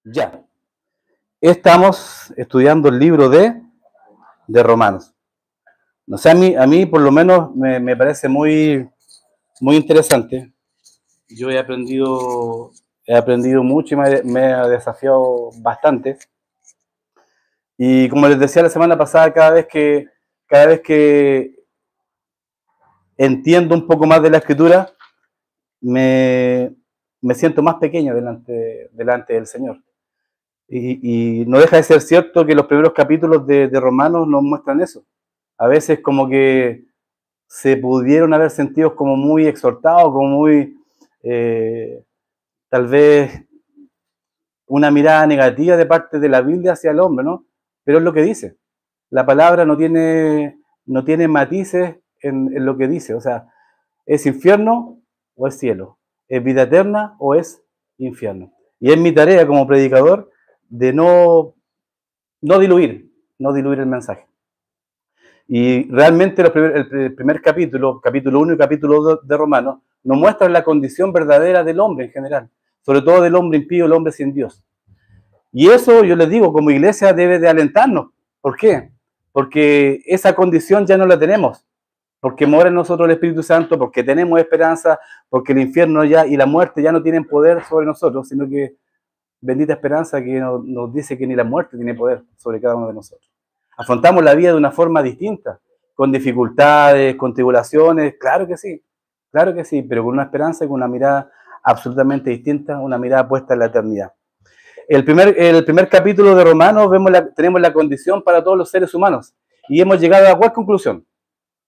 Ya, estamos estudiando el libro de Romanos. No sé, a mí por lo menos me parece muy, muy interesante. Yo he aprendido mucho y me ha desafiado bastante. Y como les decía la semana pasada, cada vez que entiendo un poco más de la escritura, me siento más pequeño delante del Señor. Y no deja de ser cierto que los primeros capítulos de Romanos nos muestran eso. A veces como que se pudieron haber sentido como muy exhortados, como muy, tal vez, una mirada negativa de parte de la Biblia hacia el hombre, ¿no? Pero es lo que dice. La palabra no tiene matices en lo que dice. O sea, ¿es infierno o es cielo? ¿Es vida eterna o es infierno? Y es mi tarea como predicador de no diluir el mensaje. Y realmente el primer capítulo 1 y capítulo 2 de Romanos, nos muestran la condición verdadera del hombre en general, sobre todo del hombre impío, el hombre sin Dios. Y eso, yo les digo, como iglesia debe de alentarnos. ¿Por qué? Porque esa condición ya no la tenemos. Porque mora en nosotros el Espíritu Santo, porque tenemos esperanza, porque el infierno ya y la muerte ya no tienen poder sobre nosotros, sino que bendita esperanza que nos dice que ni la muerte tiene poder sobre cada uno de nosotros. Afrontamos la vida de una forma distinta, con dificultades, con tribulaciones, claro que sí, pero con una esperanza y con una mirada absolutamente distinta, una mirada puesta en la eternidad. El primer capítulo de Romanos tenemos la condición para todos los seres humanos y hemos llegado a ¿cuál conclusión?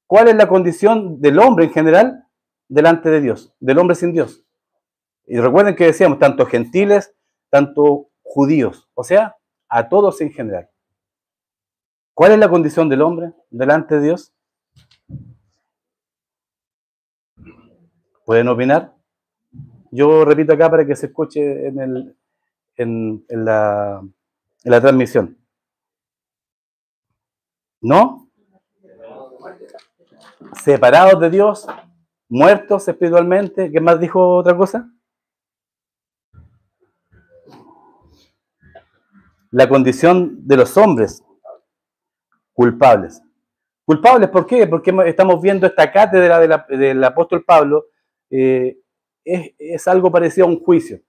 ¿Cuál es la condición del hombre en general delante de Dios, del hombre sin Dios? Y recuerden que decíamos, tanto gentiles, tanto judíos, o sea, a todos en general. ¿Cuál es la condición del hombre delante de Dios? ¿Pueden opinar? Yo repito acá para que se escuche en la transmisión. ¿No? Separados de Dios, muertos espiritualmente. ¿Qué más dijo otra cosa? La condición de los hombres culpables. ¿Culpables por qué? Porque estamos viendo esta cátedra del apóstol Pablo, es algo parecido a un juicio.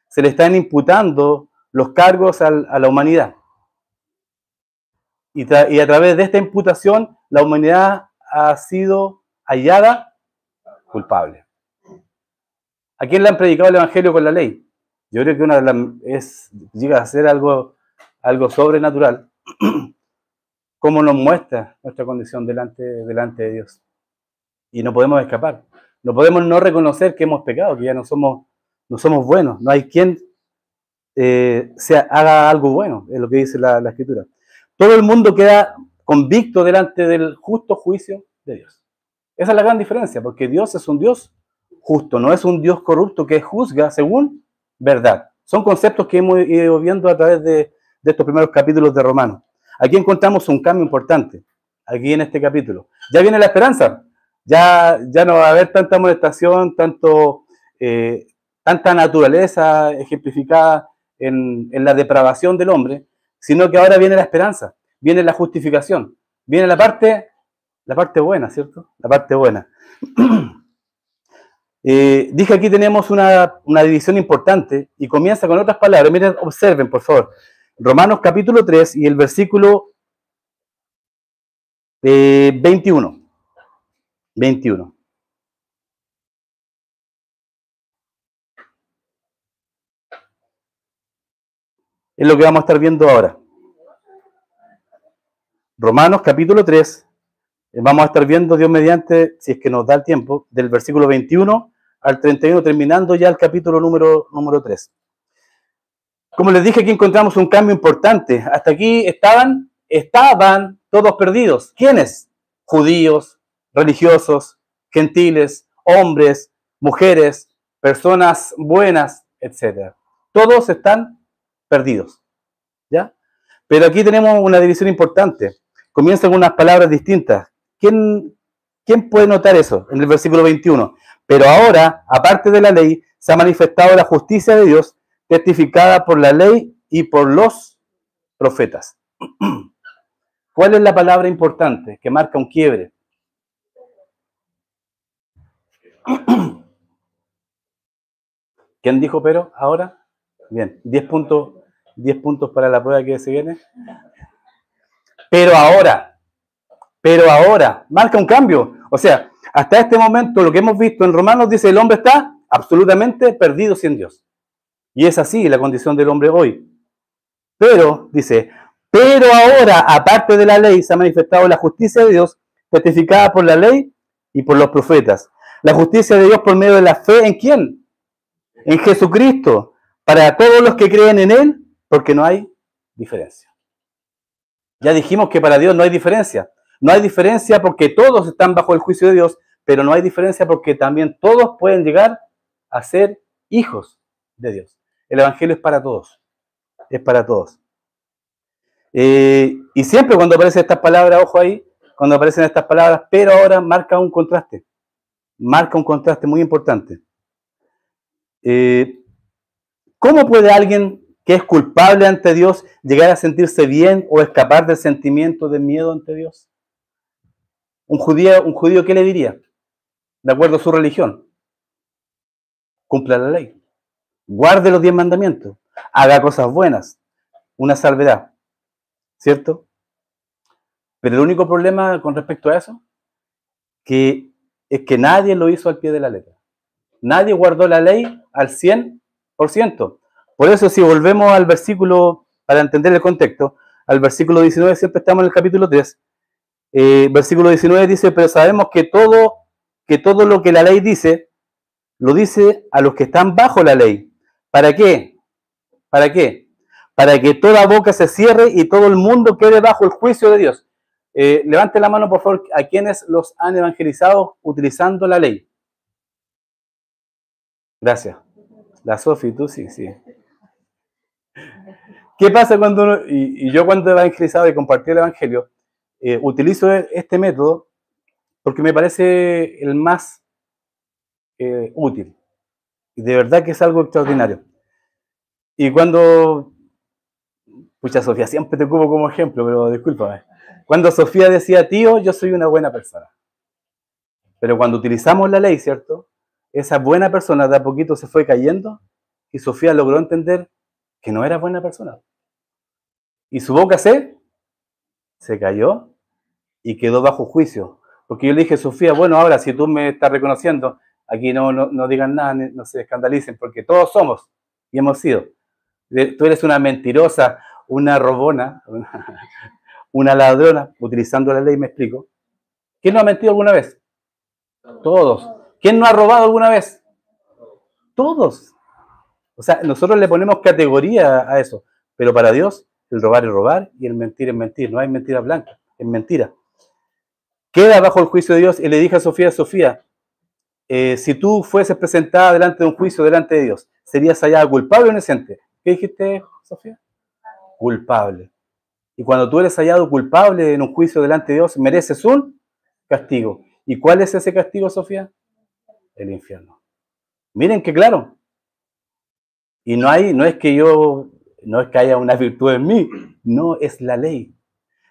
Se le están imputando los cargos a la humanidad. Y a través de esta imputación, la humanidad ha sido hallada culpable. ¿A quién le han predicado el Evangelio con la ley? Yo creo que llega a ser algo sobrenatural. ¿Cómo nos muestra nuestra condición delante de Dios? Y no podemos escapar. No podemos no reconocer que hemos pecado, que ya no somos buenos. No hay quien haga algo bueno, es lo que dice la Escritura. Todo el mundo queda convicto delante del justo juicio de Dios. Esa es la gran diferencia, porque Dios es un Dios justo, no es un Dios corrupto que juzga según verdad. Son conceptos que hemos ido viendo a través de estos primeros capítulos de Romanos. Aquí encontramos un cambio importante, aquí en este capítulo. Ya viene la esperanza, ya no va a haber tanta molestación, tanta naturaleza ejemplificada en la depravación del hombre, sino que ahora viene la esperanza, viene la justificación, viene la parte buena, ¿cierto? La parte buena. Dije aquí tenemos una división importante y comienza con otras palabras. Miren, observen, por favor. Romanos capítulo 3 y el versículo 21. 21. Es lo que vamos a estar viendo ahora. Romanos capítulo 3. Vamos a estar viendo, Dios mediante, si es que nos da el tiempo, del versículo 21 al 31, terminando ya el capítulo número 3. Como les dije, aquí encontramos un cambio importante. Hasta aquí estaban todos perdidos. ¿Quiénes? Judíos, religiosos, gentiles, hombres, mujeres, personas buenas, etc. Todos están perdidos. ¿Ya? Pero aquí tenemos una división importante. Comienzan unas palabras distintas. ¿Quién puede notar eso en el versículo 21? Pero ahora, aparte de la ley, se ha manifestado la justicia de Dios, testificada por la ley y por los profetas. ¿Cuál es la palabra importante que marca un quiebre? ¿Quién dijo pero ahora? Bien, 10 puntos para la prueba que se viene. Pero ahora, marca un cambio. O sea, hasta este momento lo que hemos visto en Romanos dice el hombre está absolutamente perdido sin Dios. Y es así la condición del hombre hoy. Pero, dice, pero ahora, aparte de la ley, se ha manifestado la justicia de Dios, testificada por la ley y por los profetas. La justicia de Dios por medio de la fe, ¿en quién? En Jesucristo, para todos los que creen en Él, porque no hay diferencia. Ya dijimos que para Dios no hay diferencia. No hay diferencia porque todos están bajo el juicio de Dios, pero no hay diferencia porque también todos pueden llegar a ser hijos de Dios. El Evangelio es para todos. Es para todos. Y siempre cuando aparecen estas palabras, ojo ahí, cuando aparecen estas palabras, pero ahora marca un contraste. Marca un contraste muy importante. ¿Cómo puede alguien que es culpable ante Dios llegar a sentirse bien o escapar del sentimiento de miedo ante Dios? Un judío, ¿qué le diría? De acuerdo a su religión. Cumpla la ley. Guarde los 10 mandamientos. Haga cosas buenas. Una salvedad. ¿Cierto? Pero el único problema con respecto a eso es que nadie lo hizo al pie de la letra. Nadie guardó la ley al 100%. Por eso, si volvemos al versículo, para entender el contexto, al versículo 19, siempre estamos en el capítulo 3. Versículo 19 dice, pero sabemos que todo lo que la ley dice, lo dice a los que están bajo la ley. ¿Para qué? ¿Para qué? Para que toda boca se cierre y todo el mundo quede bajo el juicio de Dios. Levante la mano, por favor, a quienes los han evangelizado utilizando la ley. Gracias. La Sofi, tú sí. ¿Qué pasa cuando uno, y yo cuando he evangelizado y compartí el evangelio, utilizo este método porque me parece el más útil. Y de verdad que es algo extraordinario. Y cuando, pucha Sofía, siempre te ocupo como ejemplo, pero discúlpame. Cuando Sofía decía, tío, yo soy una buena persona. Pero cuando utilizamos la ley, ¿cierto? Esa buena persona de a poquito se fue cayendo y Sofía logró entender que no era buena persona. Y su boca se cayó y quedó bajo juicio. Porque yo le dije, Sofía, bueno, ahora si tú me estás reconociendo, aquí no digan nada, no se escandalicen, porque todos somos y hemos sido. Tú eres una mentirosa, una robona, una ladrona, utilizando la ley, me explico. ¿Quién no ha mentido alguna vez? Todos. ¿Quién no ha robado alguna vez? Todos. O sea, nosotros le ponemos categoría a eso, pero para Dios el robar es robar y el mentir es mentir. No hay mentira blanca, es mentira. Queda bajo el juicio de Dios y le dije a Sofía, si tú fueses presentada delante de un juicio delante de Dios, ¿serías hallada culpable o inocente? ¿Qué dijiste, Sofía? Culpable. Y cuando tú eres hallado culpable en un juicio delante de Dios, mereces un castigo. ¿Y cuál es ese castigo, Sofía? El infierno. Miren qué claro. Y no es que haya una virtud en mí, no, es la ley.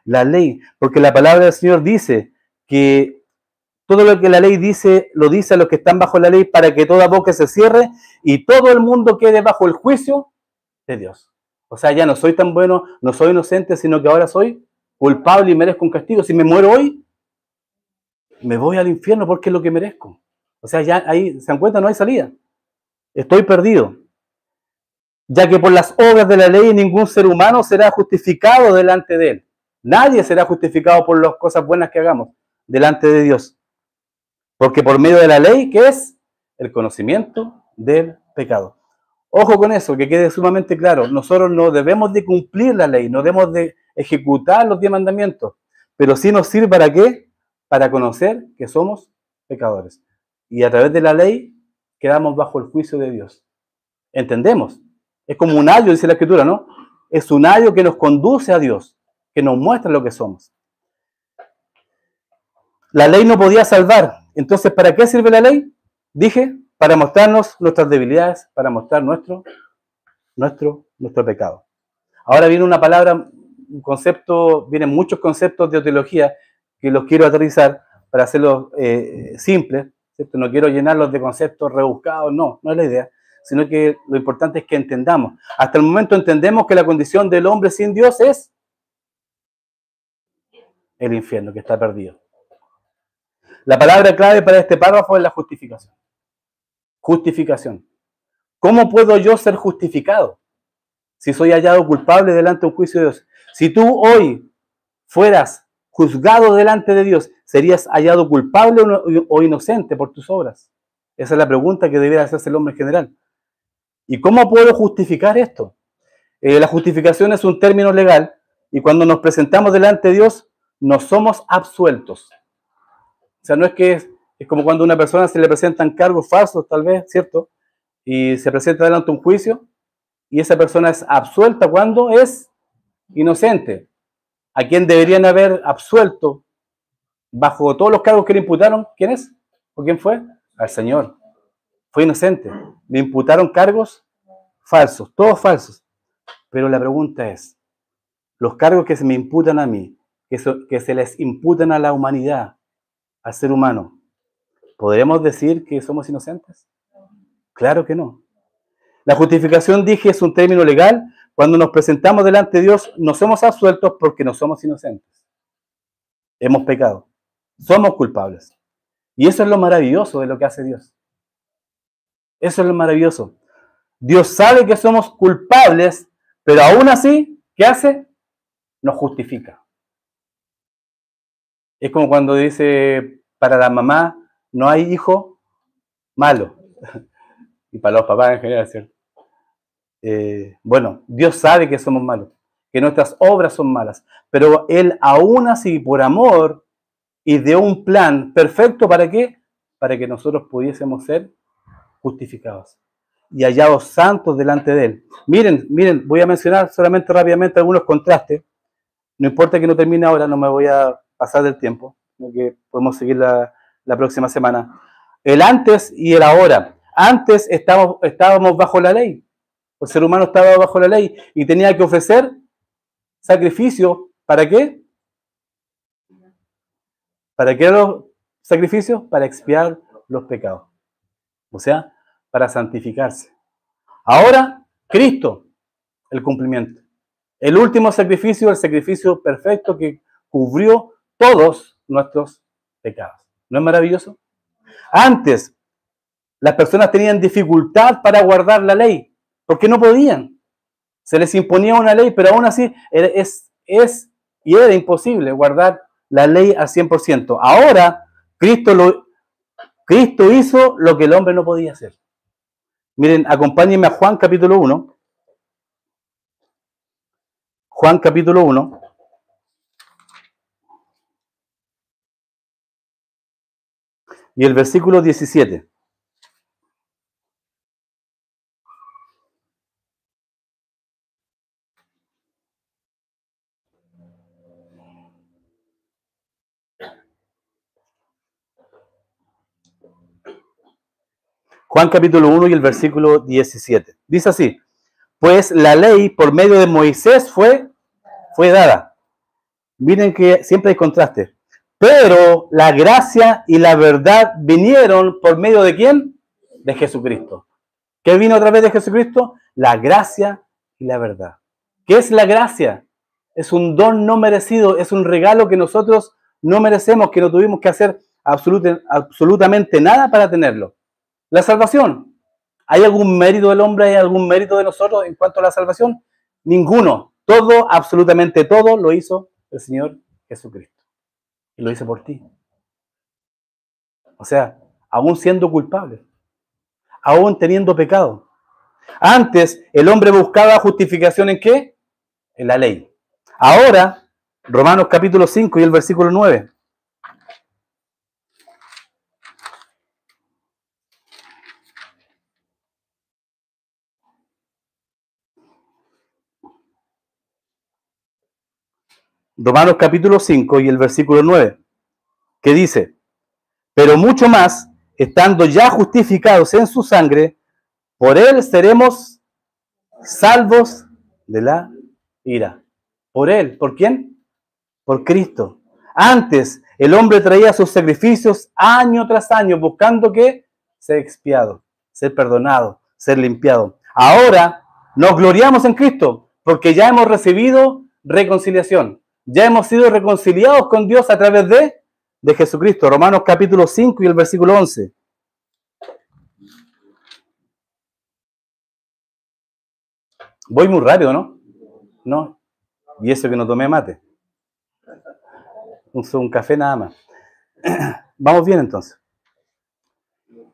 La ley, porque la palabra del Señor dice que todo lo que la ley dice, lo dice a los que están bajo la ley para que toda boca se cierre y todo el mundo quede bajo el juicio de Dios. O sea, ya no soy tan bueno, no soy inocente, sino que ahora soy culpable y merezco un castigo. Si me muero hoy, me voy al infierno porque es lo que merezco. O sea, ya ahí, ¿se dan cuenta? No hay salida. Estoy perdido. Ya que por las obras de la ley ningún ser humano será justificado delante de él. Nadie será justificado por las cosas buenas que hagamos delante de Dios. Porque por medio de la ley, ¿qué es? El conocimiento del pecado. Ojo con eso, que quede sumamente claro. Nosotros no debemos de cumplir la ley, no debemos de ejecutar los 10 mandamientos. Pero sí nos sirve ¿para qué? Para conocer que somos pecadores. Y a través de la ley quedamos bajo el juicio de Dios. ¿Entendemos? Es como un ayo, dice la Escritura, ¿no? Es un ayo que nos conduce a Dios, que nos muestra lo que somos. La ley no podía salvar. Entonces, ¿para qué sirve la ley? Dije, para mostrarnos nuestras debilidades, para mostrar nuestro pecado. Ahora viene una palabra, un concepto, vienen muchos conceptos de teología que los quiero aterrizar para hacerlos simples, ¿cierto? No quiero llenarlos de conceptos rebuscados, no es la idea, sino que lo importante es que entendamos. Hasta el momento entendemos que la condición del hombre sin Dios es el infierno, que está perdido. La palabra clave para este párrafo es la justificación. Justificación. ¿Cómo puedo yo ser justificado si soy hallado culpable delante de un juicio de Dios? Si tú hoy fueras juzgado delante de Dios, ¿serías hallado culpable o inocente por tus obras? Esa es la pregunta que debería hacerse el hombre en general. ¿Y cómo puedo justificar esto? La justificación es un término legal y cuando nos presentamos delante de Dios, no somos absueltos. O sea, no es que es como cuando a una persona se le presentan cargos falsos, tal vez, ¿cierto? Y se presenta delante de un juicio y esa persona es absuelta cuando es inocente. ¿A quién deberían haber absuelto bajo todos los cargos que le imputaron? ¿Quién es? ¿O quién fue? Al Señor. Fue inocente. Le imputaron cargos falsos, todos falsos. Pero la pregunta es, los cargos que se me imputan a mí, que se les imputan a la humanidad, al ser humano, ¿podremos decir que somos inocentes? Claro que no. La justificación, dije, es un término legal. Cuando nos presentamos delante de Dios, no somos absueltos porque no somos inocentes. Hemos pecado. Somos culpables. Y eso es lo maravilloso de lo que hace Dios. Eso es lo maravilloso. Dios sabe que somos culpables, pero aún así, ¿qué hace? Nos justifica. Es como cuando dice, para la mamá no hay hijo malo. Y para los papás en general, ¿cierto? Bueno, Dios sabe que somos malos, que nuestras obras son malas, pero Él aún así, por amor, ideó un plan perfecto, ¿para qué? Para que nosotros pudiésemos ser justificados y hallados santos delante de Él. Miren, voy a mencionar solamente rápidamente algunos contrastes. No importa que no termine ahora, no me voy a pasar del tiempo, sino que podemos seguir la próxima semana. El antes y el ahora. Antes estábamos bajo la ley. El ser humano estaba bajo la ley y tenía que ofrecer sacrificios. ¿Para qué? ¿Para qué los sacrificios? Para expiar los pecados. O sea, para santificarse. Ahora, Cristo, el cumplimiento. El último sacrificio, el sacrificio perfecto que cubrió todos nuestros pecados. ¿No es maravilloso? Antes, las personas tenían dificultad para guardar la ley, porque no podían. Se les imponía una ley, pero aún así era imposible guardar la ley al 100%. Ahora, Cristo hizo lo que el hombre no podía hacer. Miren, acompáñenme a Juan capítulo 1. Juan capítulo 1. Y el versículo 17. Juan capítulo 1 y el versículo 17. Dice así: pues la ley por medio de Moisés fue dada. Miren que siempre hay contraste. Pero la gracia y la verdad vinieron por medio de ¿quién? De Jesucristo. ¿Qué vino a través de Jesucristo? La gracia y la verdad. ¿Qué es la gracia? Es un don no merecido, es un regalo que nosotros no merecemos, que no tuvimos que hacer absolutamente nada para tenerlo. La salvación. ¿Hay algún mérito del hombre? ¿Hay algún mérito de nosotros en cuanto a la salvación? Ninguno. Todo, absolutamente todo, lo hizo el Señor Jesucristo. Y lo hizo por ti. O sea, aún siendo culpable, aún teniendo pecado. Antes, el hombre buscaba justificación ¿en qué? En la ley. Ahora, Romanos capítulo 5 y el versículo 9. Romanos capítulo 5 y el versículo 9, que dice: pero mucho más, estando ya justificados en su sangre, por él seremos salvos de la ira. Por él. ¿Por quién? Por Cristo. Antes, el hombre traía sus sacrificios año tras año, buscando que ser expiado, ser perdonado, ser limpiado. Ahora nos gloriamos en Cristo, porque ya hemos recibido reconciliación. Ya hemos sido reconciliados con Dios a través de Jesucristo. Romanos capítulo 5 y el versículo 11. Voy muy rápido, ¿no? No. Y eso que no tomé mate. Un café nada más. Vamos bien entonces.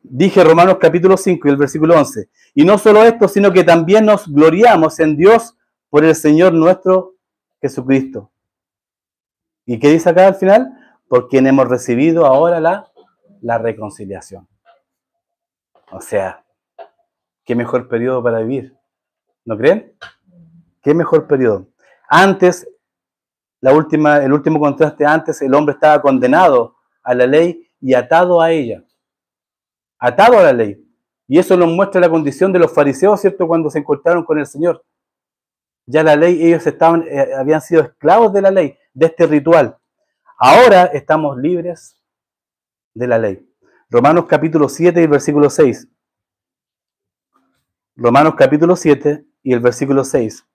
Dije Romanos capítulo 5 y el versículo 11. Y no solo esto, sino que también nos gloriamos en Dios por el Señor nuestro Jesucristo. ¿Y qué dice acá al final? Por quien hemos recibido ahora la reconciliación. O sea, qué mejor periodo para vivir. ¿No creen? Qué mejor periodo. Antes, el último contraste, antes el hombre estaba condenado a la ley y atado a ella. Atado a la ley. Y eso nos muestra la condición de los fariseos, ¿cierto? Cuando se encontraron con el Señor. Ya la ley, ellos habían sido esclavos de la ley, de este ritual. Ahora estamos libres de la ley. Romanos capítulo 7 y el versículo 6. Romanos capítulo 7 y el versículo 6.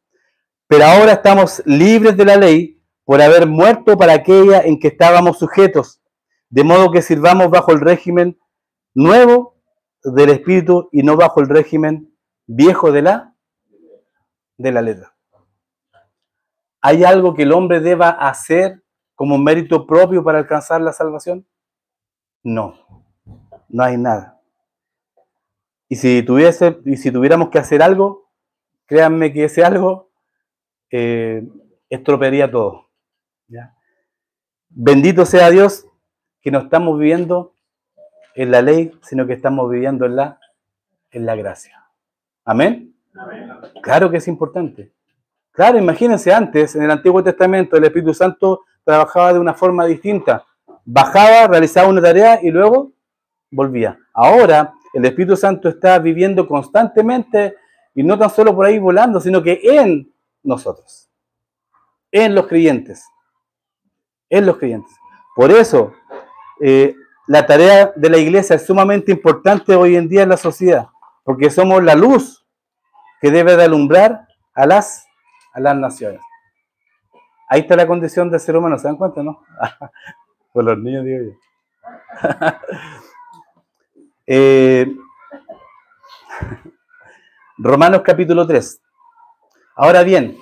Pero ahora estamos libres de la ley por haber muerto para aquella en que estábamos sujetos, de modo que sirvamos bajo el régimen nuevo del Espíritu y no bajo el régimen viejo de la letra. ¿Hay algo que el hombre deba hacer como mérito propio para alcanzar la salvación? No, no hay nada. Y si tuviéramos que hacer algo, créanme que ese algo estropearía todo. ¿Ya? Bendito sea Dios que no estamos viviendo en la ley, sino que estamos viviendo en la gracia. ¿Amén? Amén. Claro que es importante. Claro, imagínense antes, en el Antiguo Testamento, el Espíritu Santo trabajaba de una forma distinta. Bajaba, realizaba una tarea y luego volvía. Ahora, el Espíritu Santo está viviendo constantemente y no tan solo por ahí volando, sino que en nosotros, en los creyentes. En los creyentes. Por eso, la tarea de la iglesia es sumamente importante hoy en día en la sociedad, porque somos la luz que debe de alumbrar a las naciones. Ahí está la condición del ser humano, ¿se dan cuenta, no? Por los niños, digo yo. Romanos capítulo 3. Ahora bien,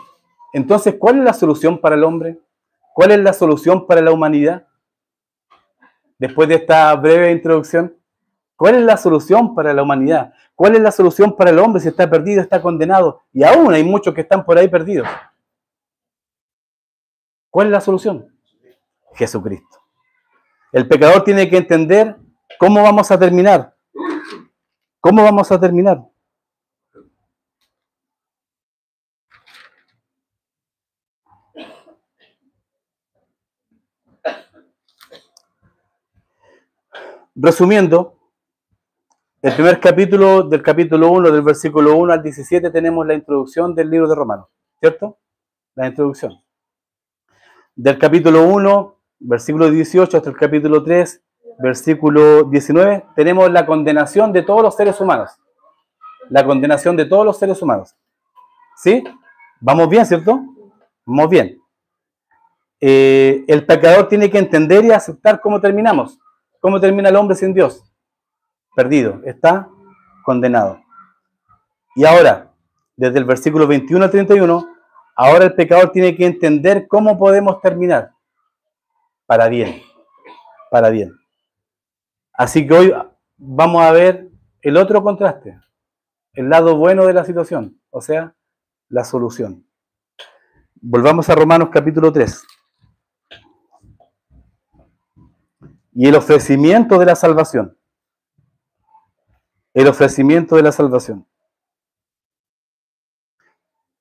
entonces, ¿cuál es la solución para el hombre? ¿Cuál es la solución para la humanidad? Después de esta breve introducción, ¿cuál es la solución para la humanidad? ¿Cuál es la solución para el hombre si está perdido, está condenado? Y aún hay muchos que están por ahí perdidos. ¿Cuál es la solución? Jesucristo. El pecador tiene que entender cómo vamos a terminar. ¿Cómo vamos a terminar? Resumiendo, el primer capítulo, del capítulo 1, del versículo 1 al 17, tenemos la introducción del libro de Romanos, ¿cierto? La introducción. Del capítulo 1, versículo 18, hasta el capítulo 3, versículo 19, tenemos la condenación de todos los seres humanos. La condenación de todos los seres humanos. ¿Sí? ¿Vamos bien, cierto? Vamos bien. El pecador tiene que entender y aceptar cómo terminamos. ¿Cómo termina el hombre sin Dios? Perdido, está condenado. Y ahora, desde el versículo 21 al 31, ahora el pecador tiene que entender cómo podemos terminar. Para bien, para bien. Así que hoy vamos a ver el otro contraste, el lado bueno de la situación, o sea, la solución. Volvamos a Romanos capítulo 3. Y el ofrecimiento de la salvación. El ofrecimiento de la salvación.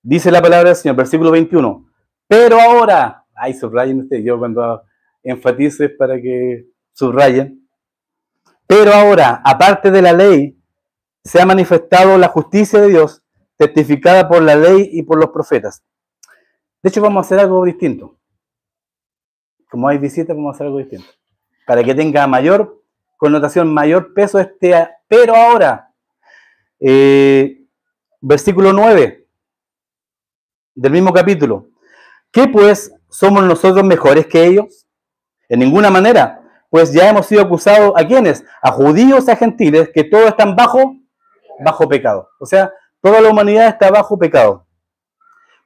Dice la palabra del Señor, versículo 21. Pero ahora, subrayen ustedes, yo cuando enfatizo es para que subrayen. Pero ahora, aparte de la ley, se ha manifestado la justicia de Dios, testificada por la ley y por los profetas. De hecho, vamos a hacer algo distinto. Como hay visitas, vamos a hacer algo distinto. Para que tenga mayor connotación, mayor peso pero ahora. Versículo 9 del mismo capítulo. ¿Qué pues? ¿Somos nosotros mejores que ellos? En ninguna manera. Pues ya hemos sido acusados, ¿a quiénes? A judíos y a gentiles, que todos están bajo pecado. O sea, toda la humanidad está bajo pecado.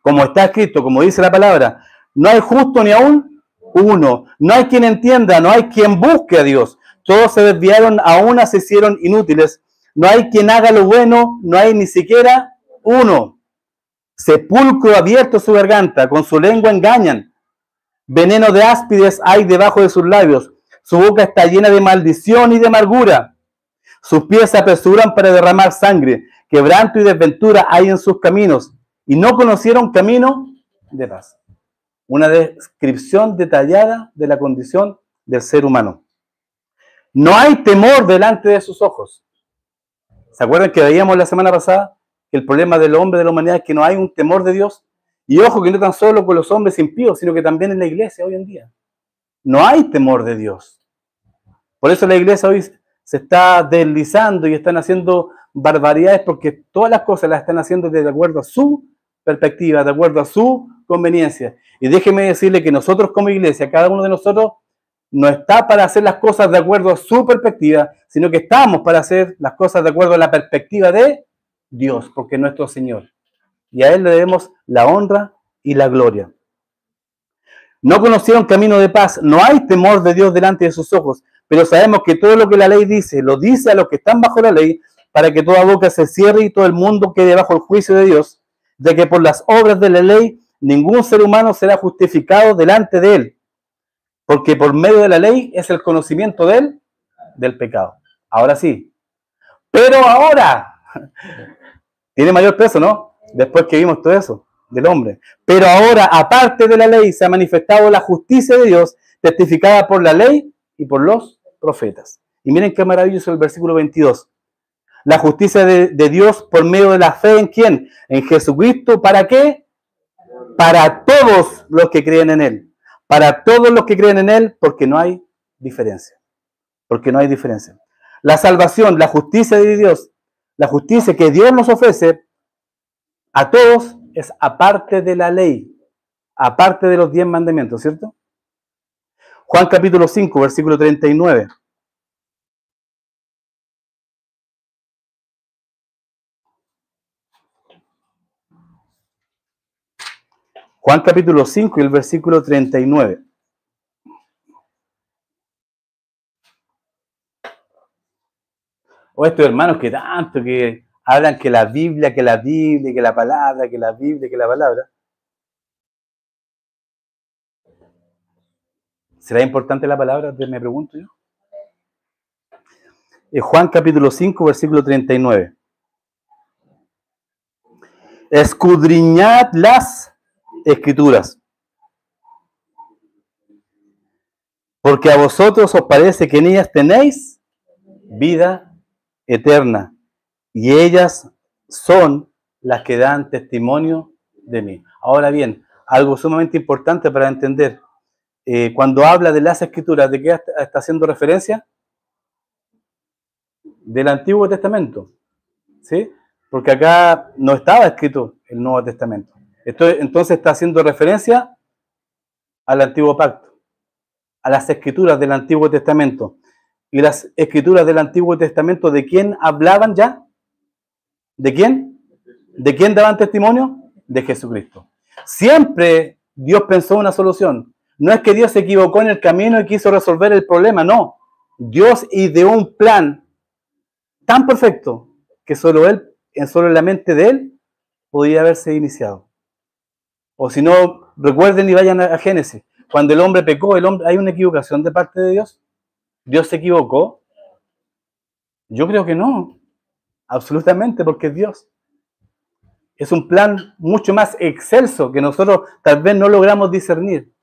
Como está escrito, como dice la palabra, no hay justo ni aún uno. No hay quien entienda, no hay quien busque a Dios. Todos se desviaron, a una se hicieron inútiles. No hay quien haga lo bueno, no hay ni siquiera uno. Sepulcro abierto su garganta, con su lengua engañan. Veneno de áspides hay debajo de sus labios. Su boca está llena de maldición y de amargura. Sus pies se apresuran para derramar sangre. Quebranto y desventura hay en sus caminos. Y no conocieron camino de paz. Una descripción detallada de la condición del ser humano. No hay temor delante de sus ojos. ¿Se acuerdan que veíamos la semana pasada que el problema del hombre, de la humanidad, es que no hay un temor de Dios? Y ojo, que no tan solo con los hombres impíos, sino que también en la iglesia hoy en día. No hay temor de Dios. Por eso la iglesia hoy se está deslizando y están haciendo barbaridades, porque todas las cosas las están haciendo de acuerdo a su perspectiva, de acuerdo a su conveniencia. Y déjeme decirle que nosotros como iglesia, cada uno de nosotros, no está para hacer las cosas de acuerdo a su perspectiva, sino que estamos para hacer las cosas de acuerdo a la perspectiva de Dios, porque es nuestro Señor. Y a Él le debemos la honra y la gloria. No conocieron camino de paz, no hay temor de Dios delante de sus ojos, pero sabemos que todo lo que la ley dice, lo dice a los que están bajo la ley, para que toda boca se cierre y todo el mundo quede bajo el juicio de Dios, ya que por las obras de la ley ningún ser humano será justificado delante de Él, porque por medio de la ley es el conocimiento del pecado. Ahora sí. Pero ahora, tiene mayor peso, ¿no? Después que vimos todo eso del hombre. Pero ahora, aparte de la ley, se ha manifestado la justicia de Dios, testificada por la ley y por los profetas. Y miren qué maravilloso el versículo 22. La justicia de Dios por medio de la fe, ¿en quién? En Jesucristo. ¿Para qué? Para todos los que creen en Él. Para todos los que creen en Él, porque no hay diferencia. Porque no hay diferencia. La salvación, la justicia de Dios, la justicia que Dios nos ofrece a todos es aparte de la ley, aparte de los 10 mandamientos, ¿cierto? Juan capítulo 5, versículo 39. Juan capítulo 5 y el versículo 39. O estos hermanos que tanto que hablan que la Biblia, que la palabra, que la Biblia, que la palabra. ¿Será importante la palabra? Me pregunto yo. Juan capítulo 5, versículo 39. Escudriñad las Escrituras, porque a vosotros os parece que en ellas tenéis vida eterna, y ellas son las que dan testimonio de mí. Ahora bien, algo sumamente importante para entender, cuando habla de las Escrituras, ¿de qué está haciendo referencia? Del Antiguo Testamento, ¿sí? Porque acá no estaba escrito el Nuevo Testamento. Entonces está haciendo referencia al Antiguo Pacto, a las Escrituras del Antiguo Testamento. ¿Y las Escrituras del Antiguo Testamento de quién hablaban ya? ¿De quién? ¿De quién daban testimonio? De Jesucristo. Siempre Dios pensó una solución. No es que Dios se equivocó en el camino y quiso resolver el problema, no. Dios ideó un plan tan perfecto que solo en la mente de Él podía haberse iniciado. O si no, recuerden y vayan a Génesis. Cuando el hombre pecó, ¿hay una equivocación de parte de Dios? ¿Dios se equivocó? Yo creo que no. Absolutamente, porque es Dios. Es un plan mucho más excelso que nosotros tal vez no logramos discernir.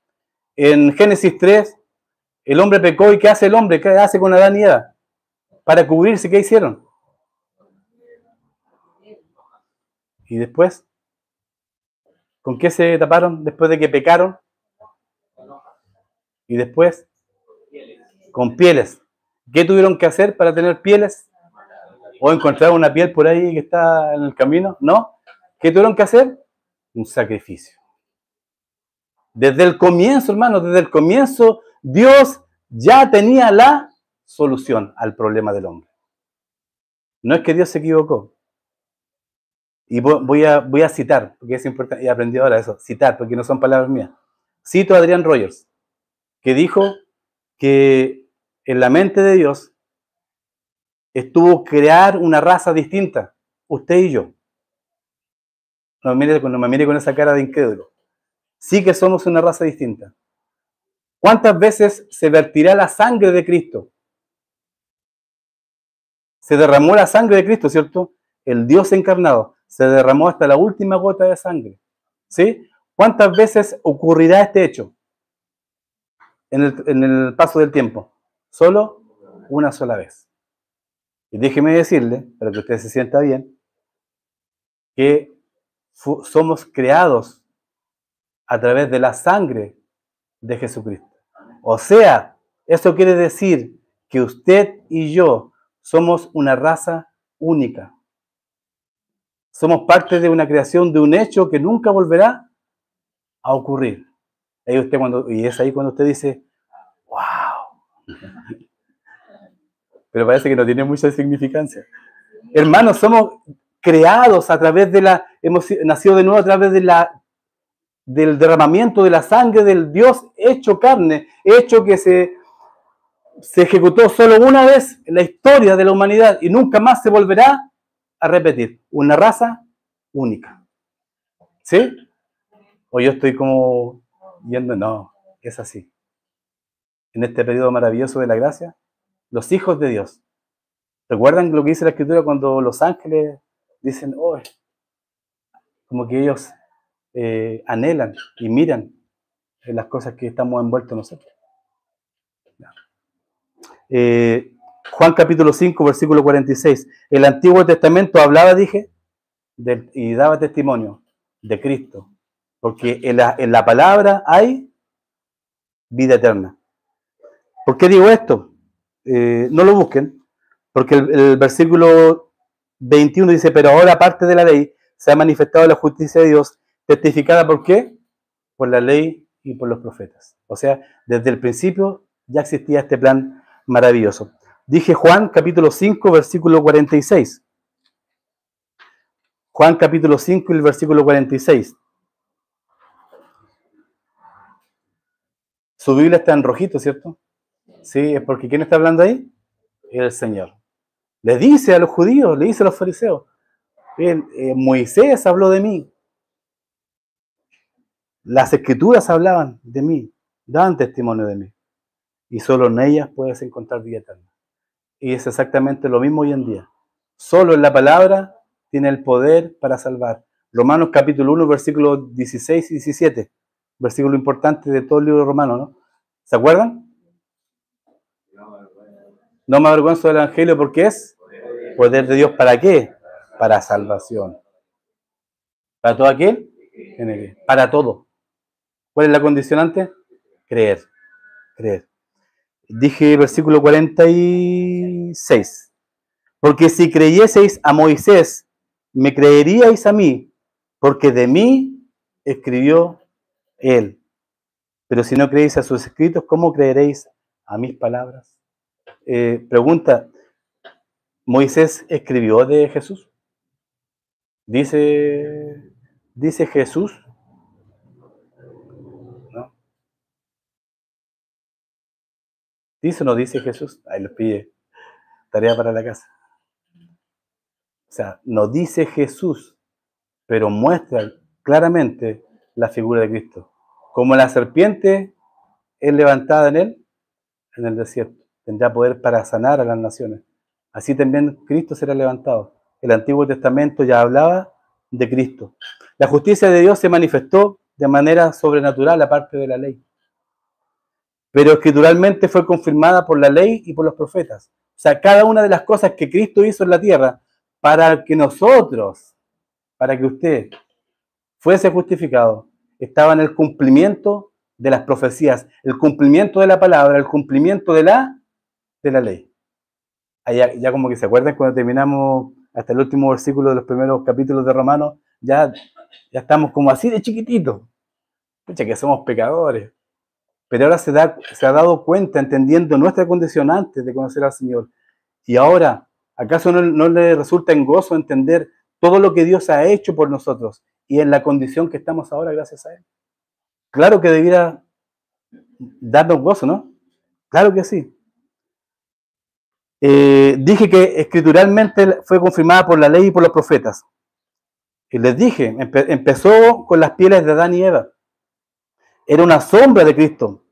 En Génesis 3, el hombre pecó y ¿qué hace el hombre? ¿Qué hace con Adán y Eva? Para cubrirse, ¿qué hicieron? Y después, ¿con qué se taparon después de que pecaron? Y después, con pieles. ¿Qué tuvieron que hacer para tener pieles? ¿O encontrar una piel por ahí que está en el camino? No. ¿Qué tuvieron que hacer? Un sacrificio. Desde el comienzo, hermanos, desde el comienzo, Dios ya tenía la solución al problema del hombre. No es que Dios se equivocó. Y voy a citar, porque es importante, y aprendí ahora eso, citar, porque no son palabras mías. Cito a Adrian Rogers, que dijo que en la mente de Dios estuvo crear una raza distinta, usted y yo. No me mire con esa cara de incrédulo. Sí que somos una raza distinta. ¿Cuántas veces se vertirá la sangre de Cristo? Se derramó la sangre de Cristo, ¿cierto? El Dios encarnado. Se derramó hasta la última gota de sangre. ¿Sí? ¿Cuántas veces ocurrirá este hecho en el paso del tiempo? Solo una sola vez. Y déjeme decirle, para que usted se sienta bien, que somos creados a través de la sangre de Jesucristo. O sea, eso quiere decir que usted y yo somos una raza única. Somos parte de una creación, de un hecho que nunca volverá a ocurrir. Y es ahí cuando usted dice, wow. Pero parece que no tiene mucha significancia. Hermanos, somos creados a través hemos nacido de nuevo a través del derramamiento de la sangre del Dios hecho carne, hecho que se ejecutó solo una vez en la historia de la humanidad y nunca más se volverá a repetir. Una raza única. ¿Sí? O yo estoy como yendo, no, es así. En este periodo maravilloso de la gracia, los hijos de Dios. ¿Recuerdan lo que dice la Escritura cuando los ángeles dicen, oh, como que ellos anhelan y miran en las cosas que estamos envueltos nosotros? Juan capítulo 5, versículo 46. El Antiguo Testamento hablaba, dije, y daba testimonio de Cristo. Porque en la palabra hay vida eterna. ¿Por qué digo esto? No lo busquen, porque el versículo 21 dice, pero ahora aparte de la ley se ha manifestado la justicia de Dios, testificada ¿por qué? Por la ley y por los profetas. O sea, desde el principio ya existía este plan maravilloso. Dije Juan capítulo 5, versículo 46. Juan capítulo 5 y el versículo 46. Su Biblia está en rojito, ¿cierto? Sí, es porque ¿quién está hablando ahí? El Señor. Le dice a los judíos, le dice a los fariseos, Moisés habló de mí. Las escrituras hablaban de mí, daban testimonio de mí. Y solo en ellas puedes encontrar vida eterna. Y es exactamente lo mismo hoy en día. Solo en la palabra tiene el poder para salvar. Romanos capítulo 1, versículos 16 y 17. Versículo importante de todo el libro romano, ¿no? ¿Se acuerdan? No me avergüenzo del Evangelio porque es poder de Dios. ¿Para qué? Para salvación. ¿Para todo aquel? Para todo. ¿Cuál es la condicionante? Creer. Creer. Dije versículo 46. Porque si creyeseis a Moisés, me creeríais a mí, porque de mí escribió él. Pero si no creéis a sus escritos, ¿cómo creeréis a mis palabras? Pregunta, ¿Moisés escribió de Jesús? ¿Dice Jesús? ¿No? ¿Dice o no dice Jesús? Ahí los pide. Tarea para la casa. O sea, no dice Jesús, pero muestra claramente la figura de Cristo. Como la serpiente es levantada en él, en el desierto, tendrá poder para sanar a las naciones. Así también Cristo será levantado. El Antiguo Testamento ya hablaba de Cristo. La justicia de Dios se manifestó de manera sobrenatural aparte de la ley. Pero escrituralmente fue confirmada por la ley y por los profetas. sea, cada una de las cosas que Cristo hizo en la tierra para que nosotros, para que usted fuese justificado, estaba en el cumplimiento de las profecías, el cumplimiento de la palabra, el cumplimiento de la ley. Ya, ya como que se acuerdan cuando terminamos hasta el último versículo de los primeros capítulos de Romanos, ya estamos como así de chiquititos. Pucha, que somos pecadores. Pero ahora se ha dado cuenta, entendiendo nuestra condición antes de conocer al Señor. Y ahora, ¿acaso no le resulta en gozo entender todo lo que Dios ha hecho por nosotros y en la condición que estamos ahora gracias a Él? Claro que debiera darnos gozo, ¿no? Claro que sí. Dije que escrituralmente fue confirmada por la ley y por los profetas. Y les dije, empezó con las pieles de Adán y Eva. Era una sombra de Cristo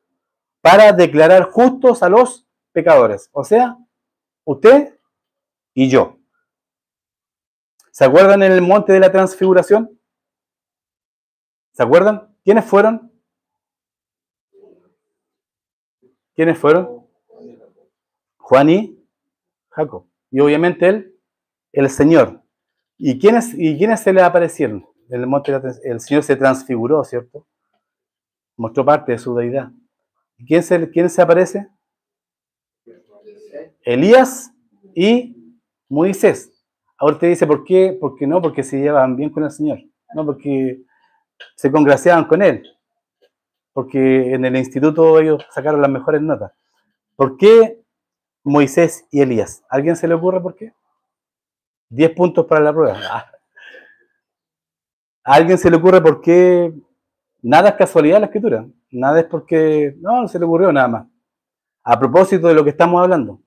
para declarar justos a los pecadores. O sea, usted y yo. ¿Se acuerdan en el monte de la transfiguración? ¿Se acuerdan? ¿Quiénes fueron? ¿Quiénes fueron? Juan y Jacob. Y obviamente él, el Señor. ¿Y quiénes se le aparecieron? En el monte de el Señor se transfiguró, ¿cierto? Mostró parte de su deidad. ¿Y quién se aparece? Elías y Moisés. Ahora te dice, ¿por qué? Porque no, porque se llevaban bien con el Señor. No, porque se congraciaban con Él. Porque en el instituto ellos sacaron las mejores notas. ¿Por qué Moisés y Elías? ¿A alguien se le ocurre por qué? 10 puntos para la prueba. ¿A alguien se le ocurre por qué? Nada es casualidad en la escritura. Nada es porque... No se le ocurrió nada más. A propósito de lo que estamos hablando.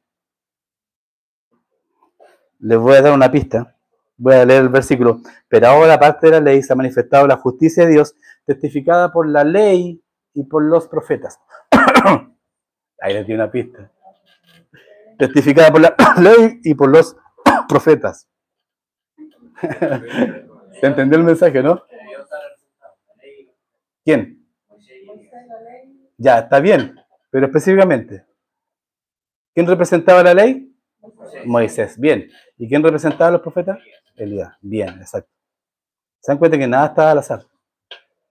Les voy a dar una pista. Voy a leer el versículo. Pero ahora, aparte de la ley, se ha manifestado la justicia de Dios, testificada por la ley y por los profetas. Ahí les di una pista. Testificada por la ley y por los profetas. ¿Se entendió el mensaje, no? ¿Quién? Ya, está bien, pero específicamente. ¿Quién representaba la ley? Moisés, bien. ¿Y quién representaba a los profetas? Elías, bien, exacto. ¿Se dan cuenta que nada está al azar?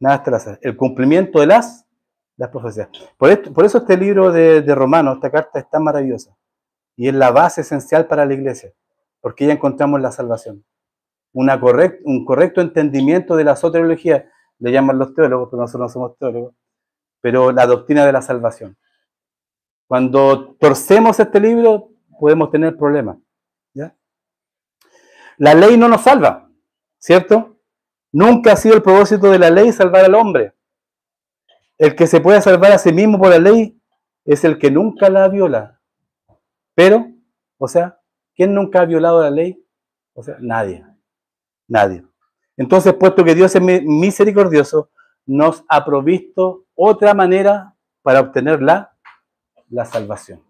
Nada está al azar. El cumplimiento de las profecías. Por eso este libro de Romanos, esta carta es tan maravillosa. Y es la base esencial para la iglesia. Porque ya encontramos la salvación. Un correcto entendimiento de la soteriología, le llaman los teólogos, pero nosotros no somos teólogos, pero la doctrina de la salvación. Cuando torcemos este libro, podemos tener problemas. ¿Ya? La ley no nos salva, ¿cierto? Nunca ha sido el propósito de la ley salvar al hombre. El que se puede salvar a sí mismo por la ley es el que nunca la viola. Pero, o sea, ¿quién nunca ha violado la ley? O sea, nadie. Nadie. Entonces, puesto que Dios es misericordioso, nos ha provisto otra manera para obtener la salvación.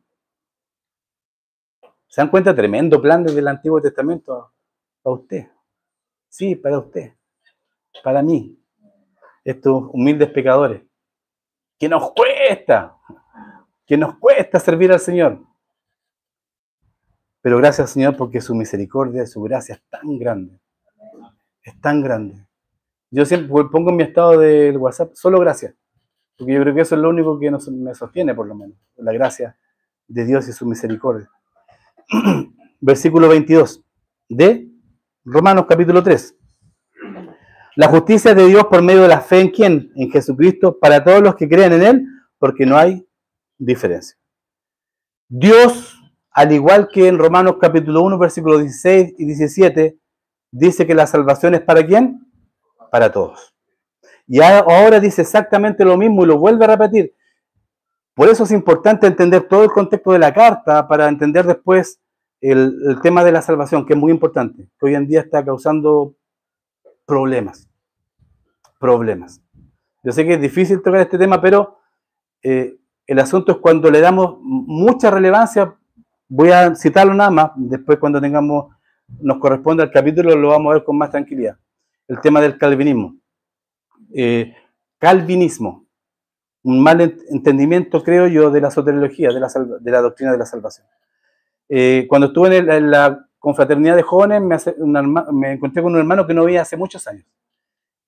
¿Se dan cuenta? Tremendo plan desde el Antiguo Testamento para usted. Sí, para usted. Para mí. Estos humildes pecadores. Que nos cuesta servir al Señor. Pero gracias, Señor, porque su misericordia y su gracia es tan grande. Es tan grande. Yo siempre pongo en mi estado del WhatsApp solo gracias. Porque yo creo que eso es lo único que me sostiene, por lo menos. La gracia de Dios y su misericordia. Versículo 22 de Romanos capítulo 3. La justicia de Dios por medio de la fe en ¿quién? En Jesucristo, para todos los que creen en Él, porque no hay diferencia. Dios, al igual que en Romanos capítulo 1, versículos 16 y 17, dice que la salvación es ¿para quién? Para todos. Y ahora dice exactamente lo mismo y lo vuelve a repetir. Por eso es importante entender todo el contexto de la carta para entender después el tema de la salvación, que es muy importante, que hoy en día está causando problemas. Yo sé que es difícil tocar este tema, pero el asunto es cuando le damos mucha relevancia. Voy a citarlo nada más, después cuando nos corresponde al capítulo lo vamos a ver con más tranquilidad. El tema del calvinismo. Calvinismo, un mal entendimiento, creo yo, de la soteriología, de la doctrina de la salvación. Cuando estuve en la confraternidad de jóvenes, me encontré con un hermano que no veía hace muchos años.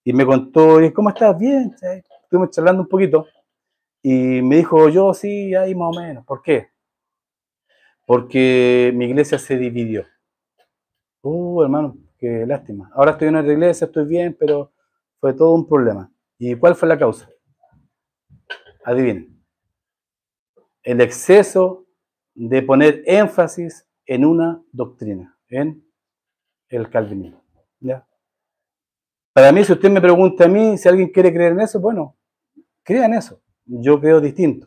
Y me contó, ¿cómo estás? Bien. ¿Sí? Estuvimos charlando un poquito. Y me dijo, yo sí, ahí más o menos. ¿Por qué? Porque mi iglesia se dividió. Hermano, qué lástima. Ahora estoy en otra iglesia, estoy bien, pero fue todo un problema. ¿Y cuál fue la causa? Adivinen. El exceso de poner énfasis en una doctrina, en el calvinismo. ¿Ya? Para mí, si usted me pregunta a mí si alguien quiere creer en eso, bueno, crea en eso. Yo creo distinto.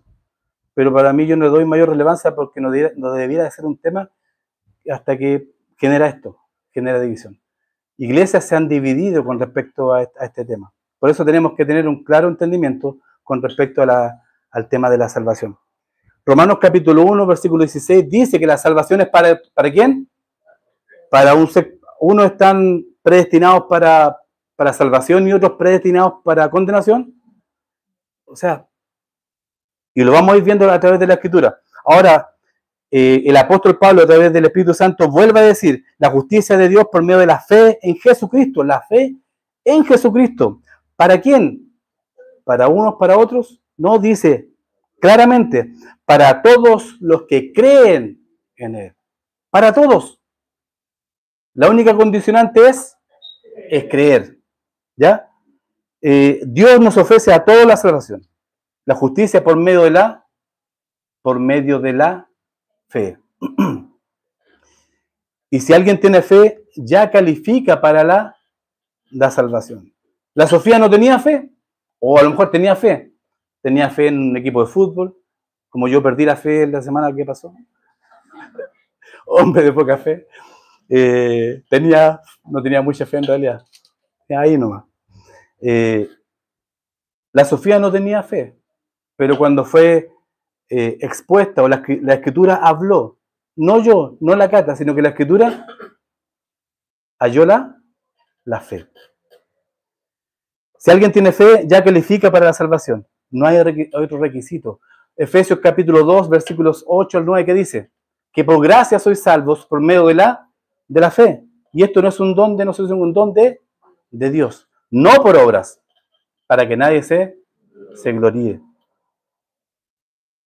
Pero para mí yo no le doy mayor relevancia porque no debiera de ser un tema hasta que genera esto, genera división. Iglesias se han dividido con respecto a este tema. Por eso tenemos que tener un claro entendimiento con respecto al tema de la salvación. Romanos capítulo 1, versículo 16 dice que la salvación es ¿para quién? Para unos están predestinados para salvación y otros predestinados para condenación. O sea, y lo vamos a ir viendo a través de la Escritura. Ahora, el apóstol Pablo a través del Espíritu Santo vuelve a decir la justicia de Dios por medio de la fe en Jesucristo. La fe en Jesucristo. ¿Para quién? ¿Para unos, para otros? No, dice claramente, para todos los que creen en Él. Para todos. La única condicionante es creer. ¿Ya? Dios nos ofrece a todos la salvación. La justicia por medio de la fe. Y si alguien tiene fe, ya califica para la salvación. La Sofía no tenía fe, o a lo mejor tenía fe. Tenía fe en un equipo de fútbol, como yo perdí la fe la semana que pasó. Hombre de poca fe. No tenía mucha fe en realidad. Ahí nomás. La Sofía no tenía fe, pero cuando fue expuesta o la Escritura habló, no yo, no la Cata, sino que la Escritura halló la fe. Si alguien tiene fe, ya califica para la salvación. No hay otro requisito. Efesios capítulo 2, versículos 8 al 9, que dice que por gracia sois salvos por medio de la fe. Y esto no es un don de nosotros, es un don de Dios. No por obras, para que nadie se gloríe.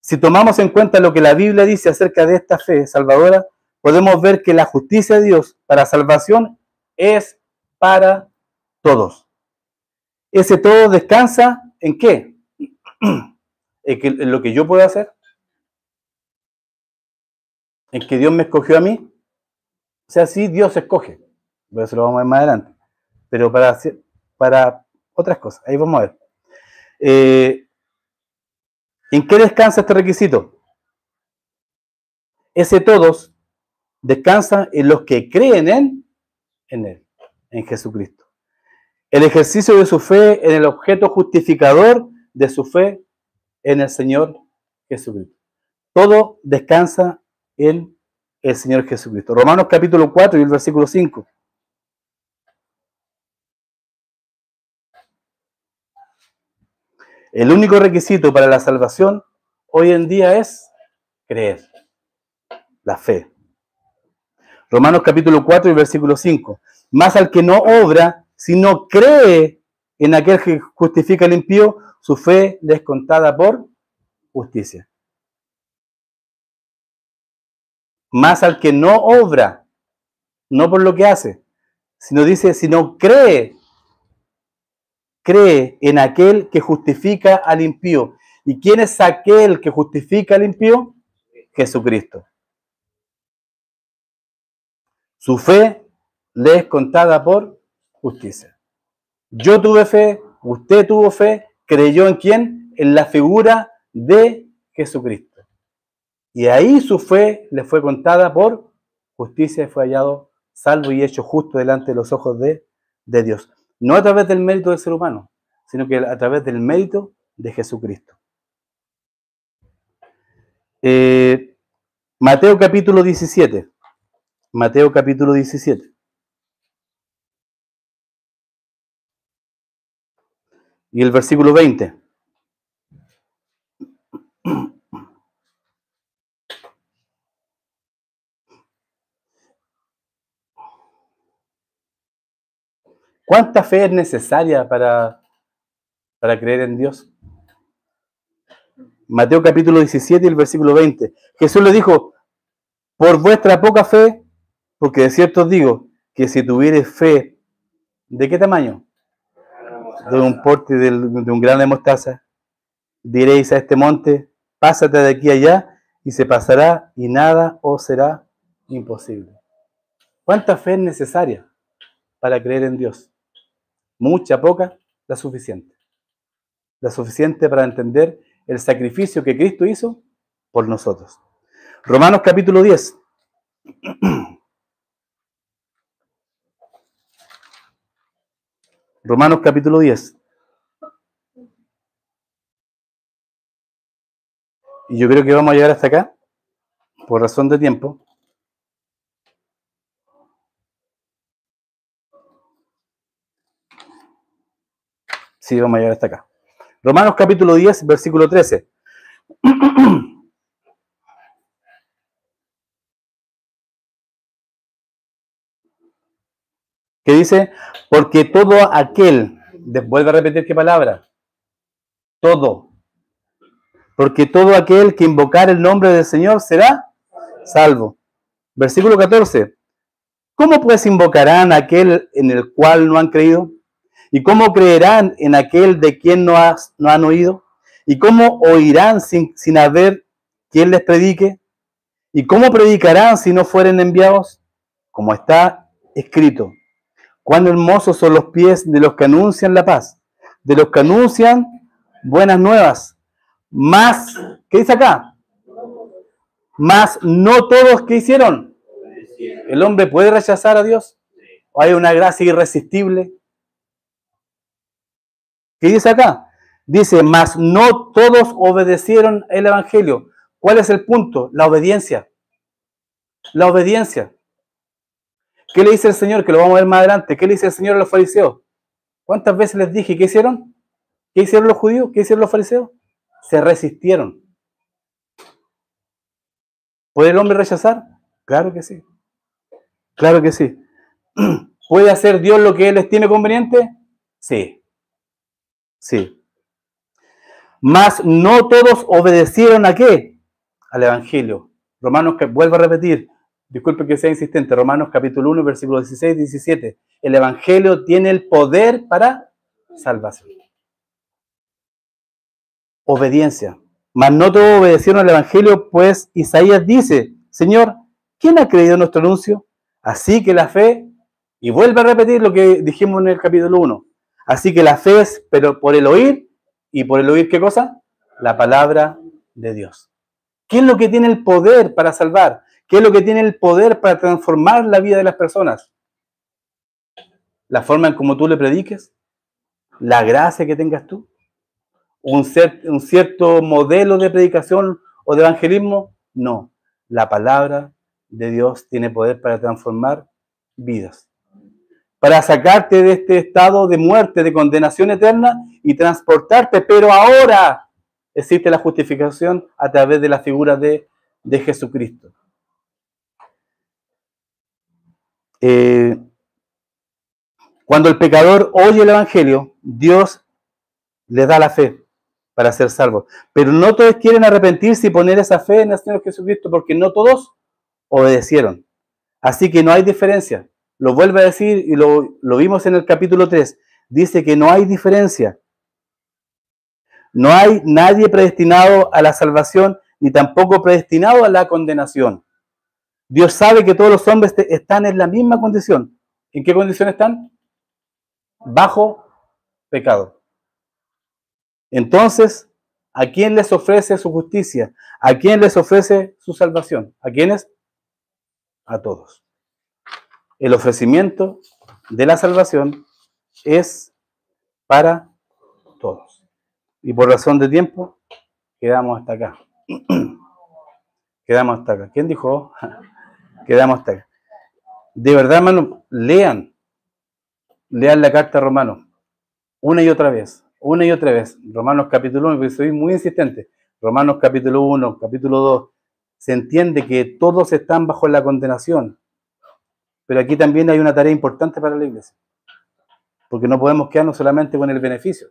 Si tomamos en cuenta lo que la Biblia dice acerca de esta fe salvadora, podemos ver que la justicia de Dios para salvación es para todos. Ese todo descansa ¿en qué? En lo que yo puedo hacer, en que Dios me escogió a mí. O sea, sí, Dios escoge, pero eso lo vamos a ver más adelante, pero para otras cosas, ahí vamos a ver. ¿En qué descansa este requisito? Ese todos descansa en los que creen en Él, en Jesucristo. El ejercicio de su fe en el objeto justificador de su fe en el Señor Jesucristo. Todo descansa en el Señor Jesucristo. Romanos capítulo 4 y el versículo 5. El único requisito para la salvación hoy en día es creer, la fe. Romanos capítulo 4 y versículo 5. Más al que no obra, sino cree en aquel que justifica al impío, su fe le es contada por justicia. Más al que no obra, no por lo que hace, sino cree en aquel que justifica al impío. ¿Y quién es aquel que justifica al impío? Jesucristo. Su fe le es contada por justicia. Yo tuve fe, usted tuvo fe, creyó en quién? En la figura de Jesucristo. Y ahí su fe le fue contada por justicia y fue hallado salvo y hecho justo delante de los ojos de Dios. No a través del mérito del ser humano, sino que a través del mérito de Jesucristo. Mateo capítulo 17. Mateo capítulo 17. Y el versículo 20. ¿Cuánta fe es necesaria para creer en Dios? Mateo capítulo 17 y el versículo 20. Jesús le dijo, por vuestra poca fe, porque de cierto os digo, que si tuviereis fe, ¿de qué tamaño? De un porte de un grano de mostaza, diréis a este monte, pásate de aquí a allá, y se pasará, y nada os será imposible. ¿Cuánta fe es necesaria para creer en Dios? Mucha, poca, la suficiente. La suficiente para entender el sacrificio que Cristo hizo por nosotros. Romanos capítulo 10. Romanos capítulo 10. Y yo creo que vamos a llegar hasta acá, por razón de tiempo. Sí, vamos a llegar hasta acá. Romanos capítulo 10, versículo 13. Que dice, porque todo aquel, vuelve a repetir qué palabra, todo, porque todo aquel que invocar el nombre del Señor será salvo. Versículo 14, ¿cómo pues invocarán a aquel en el cual no han creído? ¿Y cómo creerán en aquel de quien no han oído? ¿Y cómo oirán sin haber quien les predique? ¿Y cómo predicarán si no fueren enviados? Como está escrito, cuán hermosos son los pies de los que anuncian la paz, de los que anuncian buenas nuevas. Más, ¿qué dice acá? Más no todos que hicieron. ¿El hombre puede rechazar a Dios? ¿O hay una gracia irresistible? ¿Qué dice acá? Dice, mas no todos obedecieron el Evangelio. ¿Cuál es el punto? La obediencia. La obediencia. ¿Qué le dice el Señor? Que lo vamos a ver más adelante. ¿Qué le dice el Señor a los fariseos? ¿Cuántas veces les dije? ¿Qué hicieron? ¿Qué hicieron los judíos? ¿Qué hicieron los fariseos? Se resistieron. ¿Puede el hombre rechazar? Claro que sí. Claro que sí. ¿Puede hacer Dios lo que Él estime conveniente? Sí. Sí. Mas no todos obedecieron ¿a qué? Al Evangelio. Romanos, vuelvo a repetir, disculpe que sea insistente, Romanos capítulo 1, versículos 16 y 17. El Evangelio tiene el poder para salvación. Obediencia. Mas no todos obedecieron al Evangelio, pues Isaías dice, Señor, ¿quién ha creído nuestro anuncio? Así que la fe, y vuelve a repetir lo que dijimos en el capítulo 1, así que la fe es, pero por el oír, y por el oír, ¿qué cosa? La palabra de Dios. ¿Qué es lo que tiene el poder para salvar? ¿Qué es lo que tiene el poder para transformar la vida de las personas? La forma en cómo tú le prediques, la gracia que tengas tú, un cierto modelo de predicación o de evangelismo. No, la palabra de Dios tiene poder para transformar vidas, para sacarte de este estado de muerte, de condenación eterna y transportarte, pero ahora existe la justificación a través de la figura de Jesucristo. Cuando el pecador oye el Evangelio, Dios le da la fe para ser salvos. Pero no todos quieren arrepentirse y poner esa fe en el Señor Jesucristo, porque no todos obedecieron. Así que no hay diferencia. Lo vuelve a decir y lo vimos en el capítulo 3. Dice que no hay diferencia. No hay nadie predestinado a la salvación, ni tampoco predestinado a la condenación. Dios sabe que todos los hombres están en la misma condición. ¿En qué condición están? Bajo pecado. Entonces, ¿a quién les ofrece su justicia? ¿A quién les ofrece su salvación? ¿A quiénes? A todos. El ofrecimiento de la salvación es para todos. Y por razón de tiempo, quedamos hasta acá. Quedamos hasta acá. ¿Quién dijo? Quedamos hasta acá. De verdad, hermano, lean la carta a Romanos una y otra vez. Romanos capítulo 1, porque soy muy insistente. Romanos capítulo 1, capítulo 2. Se entiende que todos están bajo la condenación. Pero aquí también hay una tarea importante para la iglesia. porque no podemos quedarnos solamente con el beneficio.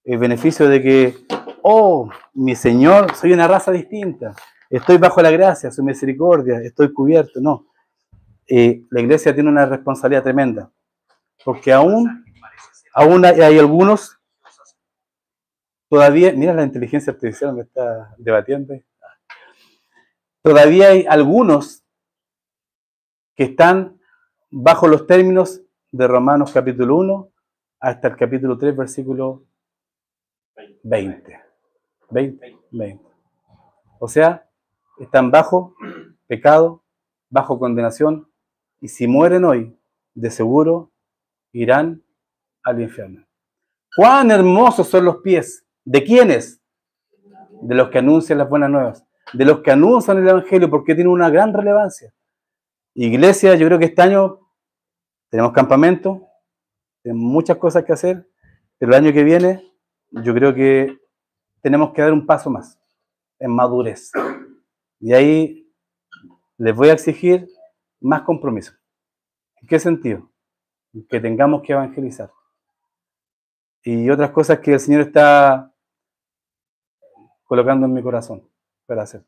El beneficio de que, oh, mi Señor, soy una raza distinta, estoy bajo la gracia, su misericordia, estoy cubierto. No, la iglesia tiene una responsabilidad tremenda, porque aún hay algunos, todavía, mira la inteligencia artificial me está debatiendo, todavía hay algunos que están bajo los términos de Romanos capítulo 1 hasta el capítulo 3, versículo 20. 20. O sea, están bajo pecado, bajo condenación, y si mueren hoy, de seguro irán al infierno. ¡Cuán hermosos son los pies! ¿De quiénes? De los que anuncian las buenas nuevas, de los que anuncian el Evangelio, porque tiene una gran relevancia. Iglesia, yo creo que este año tenemos campamento, tenemos muchas cosas que hacer, pero el año que viene yo creo que tenemos que dar un paso más en madurez. Y ahí les voy a exigir más compromiso. ¿En qué sentido? Que tengamos que evangelizar. Y otras cosas que el Señor está colocando en mi corazón para hacer.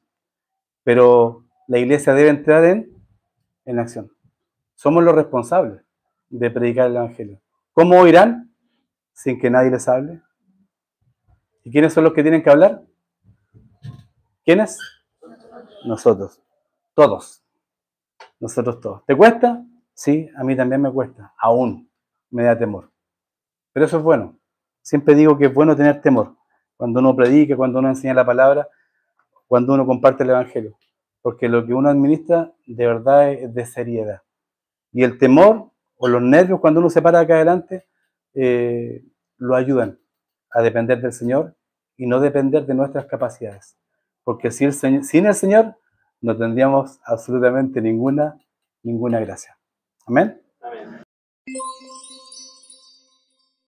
Pero la iglesia debe entrar en acción. Somos los responsables de predicar el Evangelio. ¿Cómo oirán? Sin que nadie les hable. ¿Y quiénes son los que tienen que hablar? ¿Quiénes? Nosotros. Todos. Nosotros todos. ¿Te cuesta? Sí, a mí también me cuesta. Aún me da temor. Pero eso es bueno. Siempre digo que es bueno tener temor. Cuando uno predica, cuando uno enseña la palabra, cuando uno comparte el Evangelio. Porque lo que uno administra de verdad es de seriedad. Y el temor o los nervios cuando uno se para acá adelante lo ayudan a depender del Señor y no depender de nuestras capacidades. Porque sin el Señor no tendríamos absolutamente ninguna gracia. Amén.